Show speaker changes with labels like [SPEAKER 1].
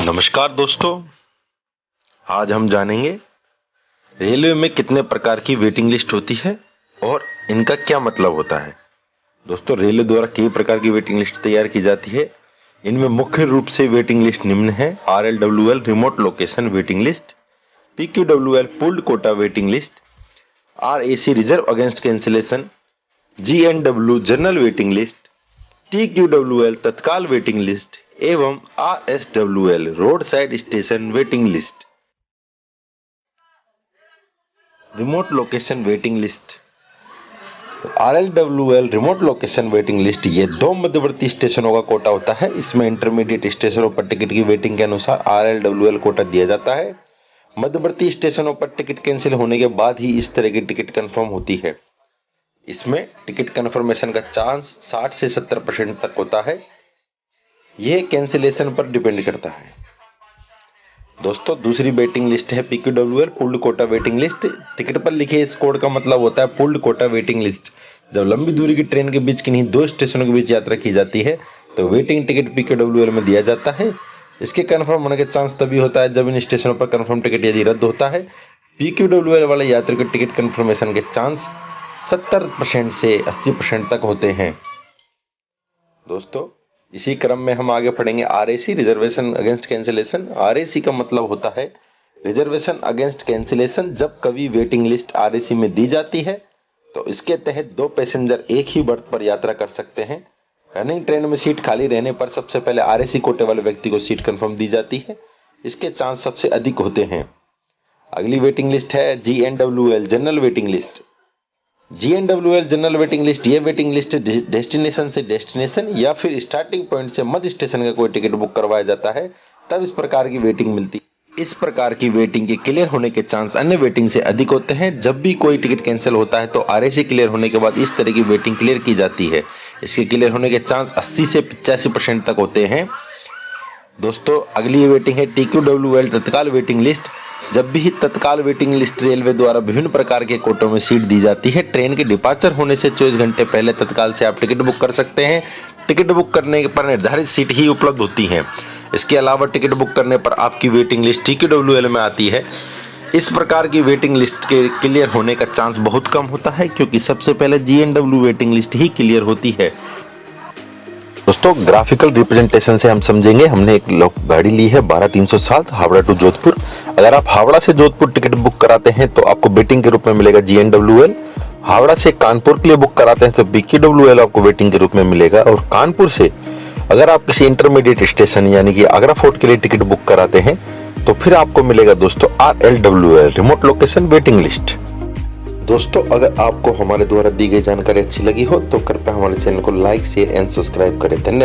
[SPEAKER 1] नमस्कार दोस्तों, आज हम जानेंगे रेलवे में कितने प्रकार की वेटिंग लिस्ट होती है और इनका क्या मतलब होता है। दोस्तों, रेलवे द्वारा कई प्रकार की वेटिंग लिस्ट तैयार की जाती है। इनमें मुख्य रूप से वेटिंग लिस्ट निम्न है: RLWL remote location waiting list, PQWL pulled quota waiting list, RAC reserve against cancellation, GNW general waiting list, TQWL Tatkal waiting list एवं RSWL road side station waiting list. Remote location waiting list. RLWL remote location waiting list ये दो मध्यवर्ती स्टेशनों का कोटा होता है। इसमें intermediate स्टेशनों पर टिकट की वेटिंग के अनुसार RLWL कोटा दिया जाता है। मध्यवर्ती स्टेशनों पर टिकट कैंसिल होने के बाद ही इस तरह की टिकट कंफर्म होती है। इसमें टिकट कंफर्मेशन का चांस 60 से 70% तक होता है। यह कैंसिलेशन पर डिपेंड करता है। दोस्तों, दूसरी वेटिंग लिस्ट है PQWL pulled quota waiting list. Ticket पर लिखे इस कोड का मतलब होता है पुल्ड कोटा वेटिंग लिस्ट। जब लंबी दूरी की ट्रेन के बीच किन्हीं दो स्टेशनों के बीच यात्रा की जाती है तो वेटिंग टिकट PQWL में दिया जाता है। इसके कंफर्म होने के चांस तभी होता है जब इन स्टेशनों पर कंफर्म टिकट यदि रद्द होता है। PQWL वाले यात्री के टिकट कंफर्मेशन के चांस 70% से 80% तक होते हैं। दोस्तों, इसी क्रम में हम आगे पढ़ेंगे RAC reservation against cancellation. RAC का मतलब होता है रिजर्वेशन अगेंस्ट कैंसिलेशन। जब कभी वेटिंग लिस्ट RAC में दी जाती है तो इसके तहत दो पैसेंजर एक ही बर्थ पर यात्रा कर सकते हैं। रनिंग ट्रेन में सीट खाली रहने पर सबसे पहले RAC कोटे वाले व्यक्ति को सीट कंफर्म दी जाती है। इसके चांस सबसे अधिक होते हैं। अगली वेटिंग लिस्ट है GNWL general waiting list. GNWL general waiting list ये वेटिंग लिस्ट डेस्टिनेशन से डेस्टिनेशन या फिर स्टार्टिंग पॉइंट से मध्य स्टेशन का कोई टिकट बुक करवाया जाता है तब इस प्रकार की वेटिंग मिलती है। इस प्रकार की वेटिंग के क्लियर होने के चांस अन्य वेटिंग से अधिक होते हैं। जब भी कोई टिकट कैंसिल होता है तो RAC क्लियर होने के बाद इस तरह की वेटिंग क्लियर की जाती है। इसके क्लियर होने के चांस 80 से 85% तक होते हैं। दोस्तों, अगली वेटिंग है TQWL तत्काल वेटिंग लिस्ट। जब भी तत्काल वेटिंग लिस्ट रेलवे द्वारा विभिन्न प्रकार के कोटों में सीट दी जाती है। ट्रेन के डिपार्चर होने से 24 घंटे पहले तत्काल से आप टिकट बुक कर सकते हैं। टिकट बुक करने पर निर्धारित सीट ही उपलब्ध होती हैं। इसके अलावा टिकट बुक करने पर आपकी वेटिंग लिस्ट TQWL में आती है। इस प्रकार की वेटिंग लिस्ट के क्लियर होने का चांस बहुत कम होता है क्योंकि सबसे पहले GNW वेटिंग लिस्ट ही क्लियर होती है। दोस्तों, ग्राफिकल रिप्रेजेंटेशन से हम समझेंगे। हमने एक गाड़ी ली है 12307 हावड़ा टू जोधपुर। अगर आप हावड़ा से जोधपुर टिकट बुक कराते हैं तो आपको वेटिंग के रूप में मिलेगा GNWL। हावड़ा से कानपुर के लिए बुक कराते हैं तो PQWL आपको वेटिंग के रूप में मिलेगा। और कानपुर से अगर आप किसी इंटरमीडिएट स्टेशन यानी कि आगरा फोर्ट के लिए टिकट बुक कराते हैं तो फिर आपको मिलेगा दोस्तों RLWL remote location waiting list. दोस्तों, अगर आपको हमारे द्वारा दी गई जानकारी अच्छी लगी हो तो कृपया हमारे चैनल को लाइक शेयर एंड सब्सक्राइब करें। धन्यवाद।